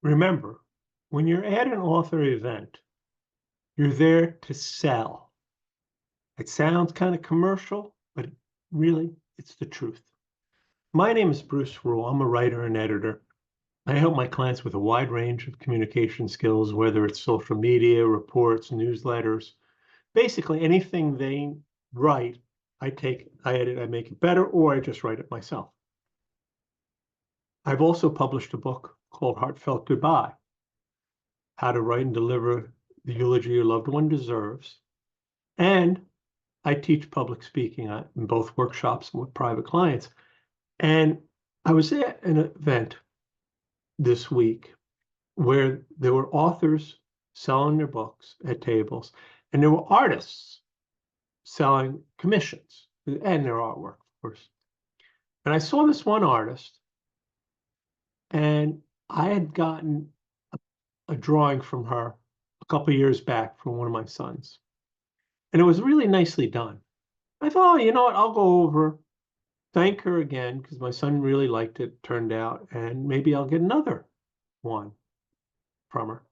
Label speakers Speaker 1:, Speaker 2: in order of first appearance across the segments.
Speaker 1: Remember, when you're at an author event, you're there to sell. It sounds kind of commercial, but really, it's the truth. My name is Bruce Rule. I'm a writer and editor. I help my clients with a wide range of communication skills, whether it's social media, reports, newsletters, basically anything they write, I edit, I make it better, or I just write it myself. I've also published a book called Heartfelt Goodbye, How to Write and Deliver the Eulogy Your Loved One Deserves. And I teach public speaking in both workshops and with private clients. And I was at an event this week where there were authors selling their books at tables, and there were artists selling commissions and their artwork, of course. And I saw this one artist, and I had gotten a drawing from her a couple of years back from one of my sons. And it was really nicely done. I thought, oh, you know what, I'll go over, thank her again, because my son really liked it, turned out, and maybe I'll get another one from her.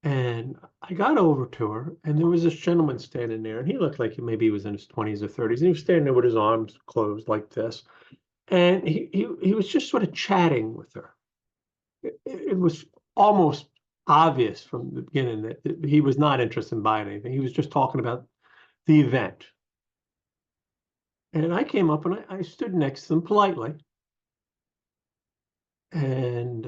Speaker 1: And I got over to her, and there was this gentleman standing there, and he looked like maybe he was in his 20s or 30s, and he was standing there with his arms closed like this. And he was just sort of chatting with her. It was almost obvious from the beginning that he was not interested in buying anything. He was just talking about the event. And I came up and I stood next to them politely. And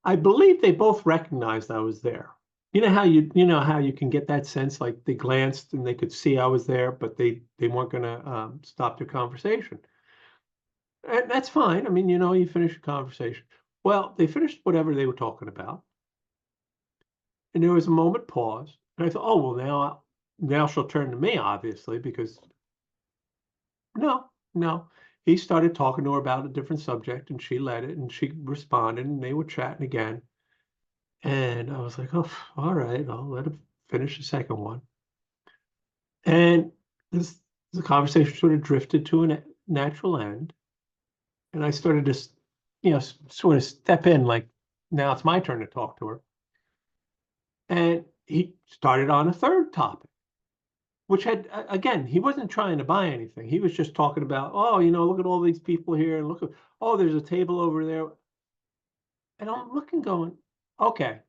Speaker 1: I believe they both recognized I was there. You know how you can get that sense, like they glanced and they could see I was there, but they weren't going to stop their conversation. And that's fine. I mean, you finish a conversation. Well, they finished whatever they were talking about. And there was a moment pause. And I thought, oh, well, now she'll turn to me, obviously, because no. He started talking to her about a different subject, and she led it, and she responded, and they were chatting again. And I was like, oh, all right, I'll let him finish the second one. And the conversation sort of drifted to a natural end. And I started to, sort of step in, like, now it's my turn to talk to her. And he started on a third topic, which had, again, he wasn't trying to buy anything. He was just talking about, oh, look at all these people here, and oh, there's a table over there. And I'm looking going, okay,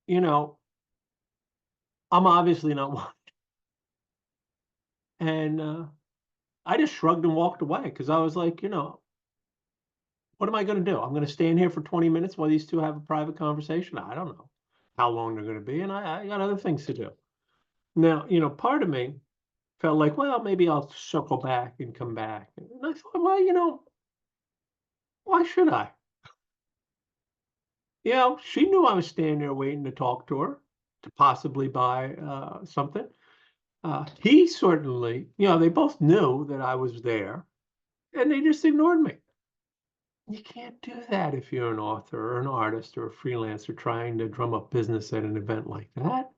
Speaker 1: I'm obviously not one. And I just shrugged and walked away because I was like, what am I going to do? I'm going to stand here for 20 minutes while these two have a private conversation. I don't know how long they're going to be, and I got other things to do. Now, part of me felt like, well, maybe I'll circle back and come back. And I thought, well, why should I? She knew I was standing there waiting to talk to her, to possibly buy something. He certainly, they both knew that I was there, and they just ignored me. You can't do that if you're an author or an artist or a freelancer trying to drum up business at an event like that.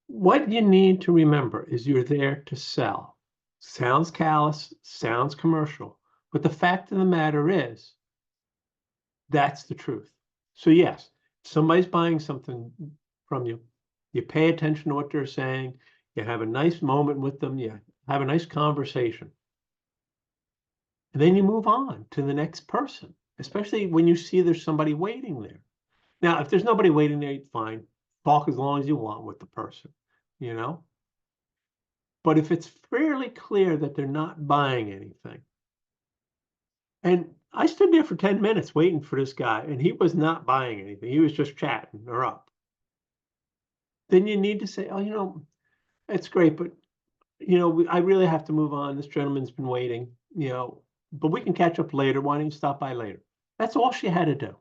Speaker 1: What you need to remember is you're there to sell. Sounds callous, sounds commercial, but the fact of the matter is, that's the truth. So yes, if somebody's buying something from you, you pay attention to what they're saying, you have a nice moment with them, you have a nice conversation. And then you move on to the next person, especially when you see there's somebody waiting there. Now, if there's nobody waiting there, fine. Talk as long as you want with the person, But if it's fairly clear that they're not buying anything, and I stood there for 10 minutes waiting for this guy, and he was not buying anything. He was just chatting her up. Then you need to say, oh, it's great, but, I really have to move on. This gentleman's been waiting, but we can catch up later. Why don't you stop by later? That's all she had to do.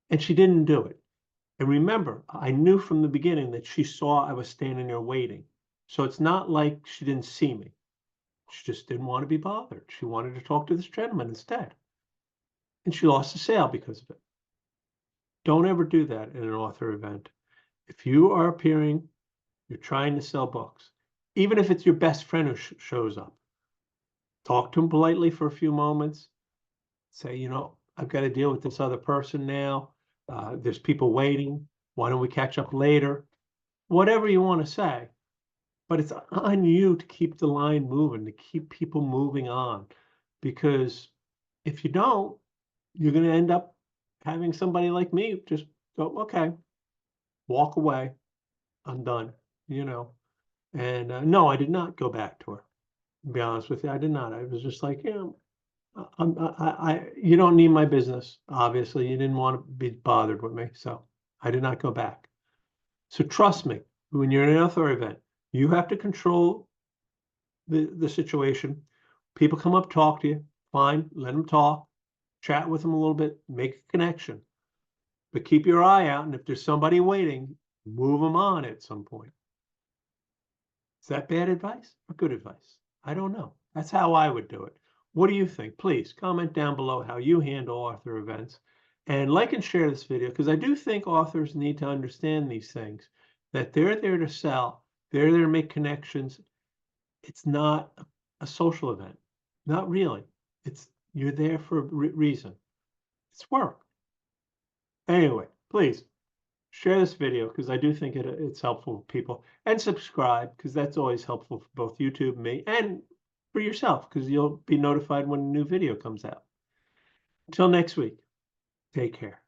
Speaker 1: And she didn't do it. And remember, I knew from the beginning that she saw I was standing there waiting. So it's not like she didn't see me. She just didn't want to be bothered. She wanted to talk to this gentleman instead. And she lost the sale because of it. Don't ever do that in an author event. If you are appearing, you're trying to sell books, even if it's your best friend who shows up, talk to him politely for a few moments, say, I've got to deal with this other person now. There's people waiting. Why don't we catch up later? Whatever you want to say. But it's on you to keep the line moving, to keep people moving on. Because if you don't, you're going to end up having somebody like me just go, okay, walk away. I'm done, And no, I did not go back to her. To be honest with you, I did not. I was just like, you don't need my business. Obviously, you didn't want to be bothered with me, so I did not go back. So trust me, when you're in an author event, you have to control the situation. People come up, talk to you, fine, let them talk, chat with them a little bit, make a connection. But keep your eye out, and if there's somebody waiting, move them on at some point. Is that bad advice or good advice? I don't know. That's how I would do it. What do you think? Please comment down below how you handle author events, and like and share this video, because I do think authors need to understand these things, that they're there to sell, they're there to make connections. It's not a social event. Not really. You're there for a reason. It's work. Anyway, please share this video because I do think it's helpful for people, and subscribe because that's always helpful for both YouTube, me, and for yourself because you'll be notified when a new video comes out. Until next week, take care.